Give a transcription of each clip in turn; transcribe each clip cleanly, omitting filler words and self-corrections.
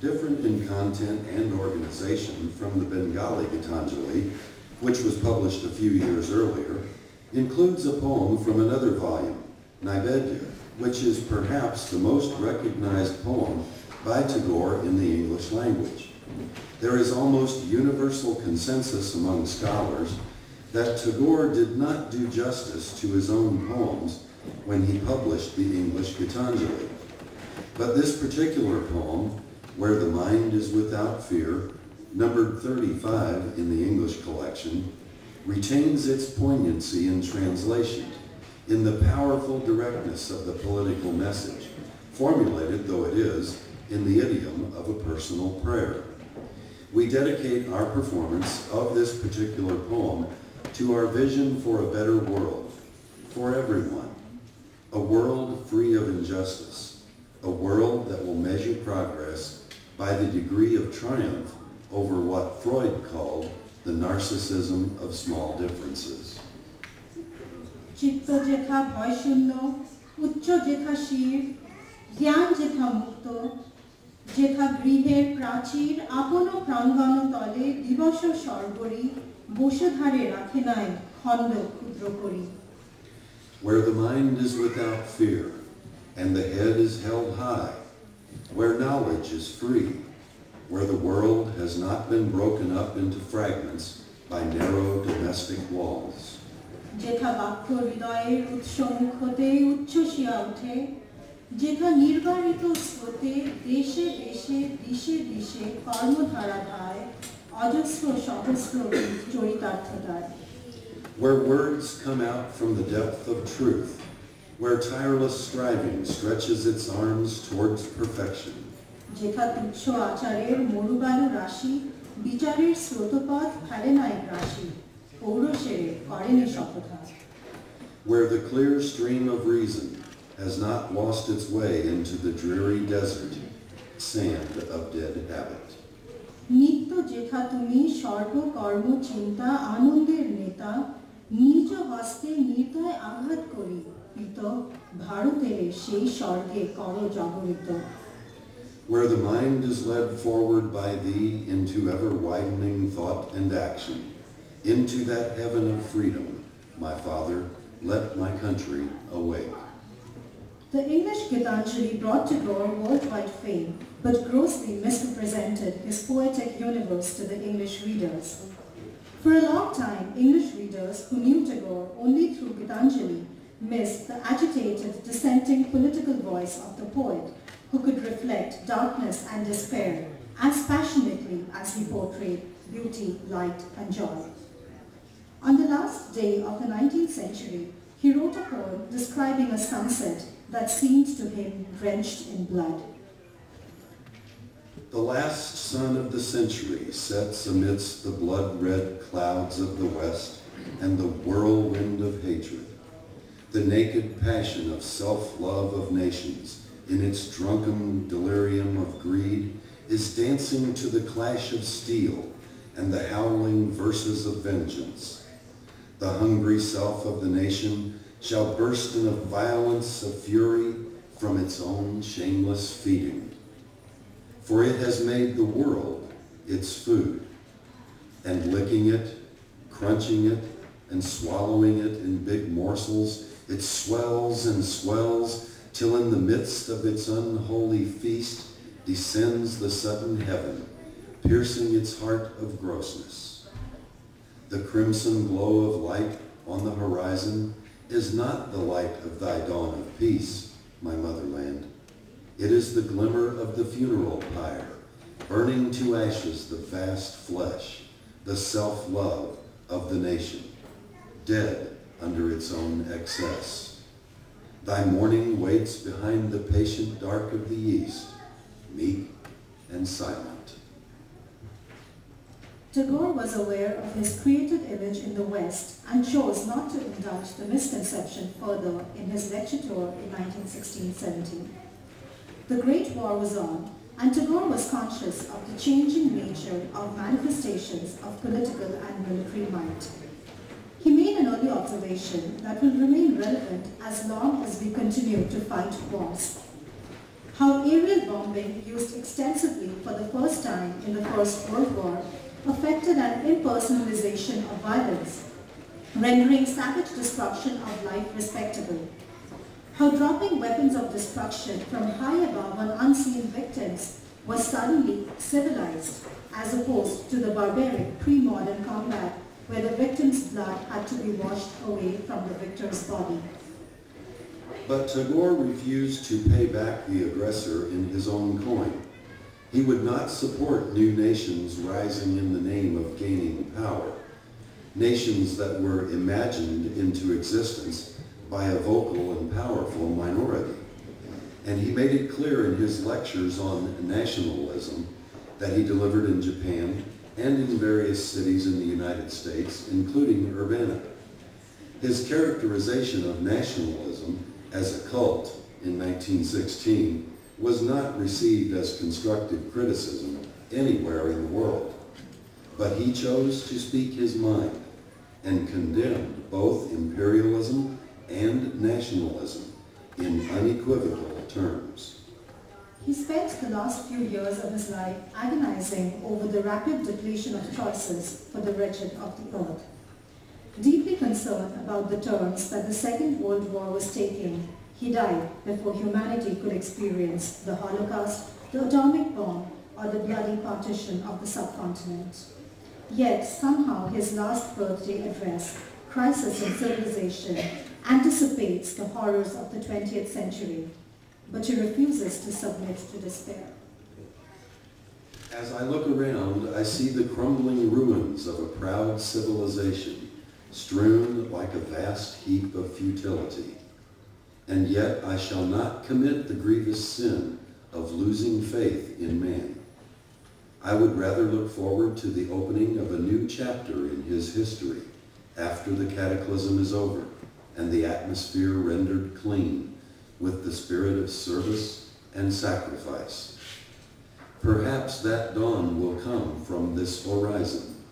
different in content and organization from the Bengali Gitanjali, which was published a few years earlier, includes a poem from another volume, Naivedya, which is perhaps the most recognized poem by Tagore in the English language. There is almost universal consensus among scholars that Tagore did not do justice to his own poems when he published the English Gitanjali. But this particular poem, Where the Mind is Without Fear, numbered 35 in the English collection, retains its poignancy in translation, in the powerful directness of the political message, formulated though it is in the idiom of a personal prayer. We dedicate our performance of this particular poem to our vision for a better world, for everyone, a world free of injustice, a world that will measure progress by the degree of triumph over what Freud called the narcissism of small differences. Chitta jetha bhoy shunno, uchcho jetha shir, gyan jetha mukto, jetha griher prachir, apono prangano tole, divasho shorgori, boshadhare rakhe nai, khondo khudro kori. Where the mind is without fear, and the head is held high, where knowledge is free, where the world has not been broken up into fragments by narrow domestic walls. Jetha bakho hridayer utshomukh hote uchchosiya uthe, jetha nirbarito স্রোতে দেশে দেশে দিশে দিশে কর্মধারা ধায় অজস্র সহস্র চরিতার্থতায়. Where words come out from the depth of truth, where tireless striving stretches its arms towards perfection. যেথা তুচ্ছ আচারের মরুবালু রাশি বিচারের স্রোতপথ ফেলে নাই গ্রাসী পৌরসেরে করেনি শপথা. Where the clear stream of reason has not lost its way into the dreary desert, sand of dead habit. নিত্য যেথা তুমি সর্বকর্ম চিন্তা আনন্দের নেতা নিজ হস্তে নির্দয় আঘাত করি পিত ভারতের সেই স্বর্গে কর জগরিত. Where the mind is led forward by thee into ever-widening thought and action, into that heaven of freedom, my Father, let my country awake. The English Gitanjali brought Tagore worldwide fame, but grossly misrepresented his poetic universe to the English readers. For a long time, English readers who knew Tagore only through Gitanjali missed the agitated, dissenting political voice of the poet, who could reflect darkness and despair as passionately as he portrayed beauty, light, and joy. On the last day of the 19th century, he wrote a poem describing a sunset that seemed to him drenched in blood. The last sun of the century sets amidst the blood-red clouds of the west and the whirlwind of hatred. The naked passion of self-love of nations in its drunken delirium of greed is dancing to the clash of steel and the howling verses of vengeance. The hungry self of the nation shall burst in a violence of fury from its own shameless feeding. For it has made the world its food, and licking it, crunching it, and swallowing it in big morsels, it swells and swells till in the midst of its unholy feast descends the sudden heaven, piercing its heart of grossness. The crimson glow of light on the horizon is not the light of thy dawn of peace, my motherland. It is the glimmer of the funeral pyre, burning to ashes the vast flesh, the self-love of the nation, dead under its own excess. Thy morning waits behind the patient dark of the east, meek and silent. Tagore was aware of his created image in the West and chose not to indulge the misconception further in his lecture tour in 1916-17. The Great War was on, and Tagore was conscious of the changing nature of manifestations of political and military might. He made an early observation that will remain relevant as long as we continue to fight wars. How aerial bombing, used extensively for the first time in the First World War, affected an impersonalization of violence, rendering savage destruction of life respectable. How dropping weapons of destruction from high above on unseen victims was suddenly civilized, as opposed to the barbaric pre-modern combat where the victim's blood had to be washed away from the victor's body. But Tagore refused to pay back the aggressor in his own coin. He would not support new nations rising in the name of gaining power, nations that were imagined into existence by a vocal and powerful minority. And he made it clear in his lectures on nationalism that he delivered in Japan and in various cities in the United States, including Urbana. His characterization of nationalism as a cult in 1916 was not received as constructive criticism anywhere in the world, but he chose to speak his mind and condemned both imperialism and nationalism in unequivocal terms. He spent the last few years of his life agonizing over the rapid depletion of choices for the wretched of the earth. Deeply concerned about the turns that the Second World War was taking, he died before humanity could experience the Holocaust, the atomic bomb, or the bloody partition of the subcontinent. Yet somehow his last birthday address, Crisis in Civilization, anticipates the horrors of the 20th century, but he refuses to submit to despair. As I look around, I see the crumbling ruins of a proud civilization, strewn like a vast heap of futility. And yet I shall not commit the grievous sin of losing faith in man. I would rather look forward to the opening of a new chapter in his history after the cataclysm is over and the atmosphere rendered clean with the spirit of service and sacrifice. Perhaps that dawn will come from this horizon,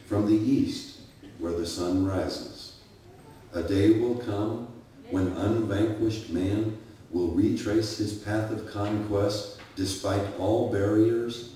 from the east where the sun rises. A day will come when unvanquished man will retrace his path of conquest despite all barriers,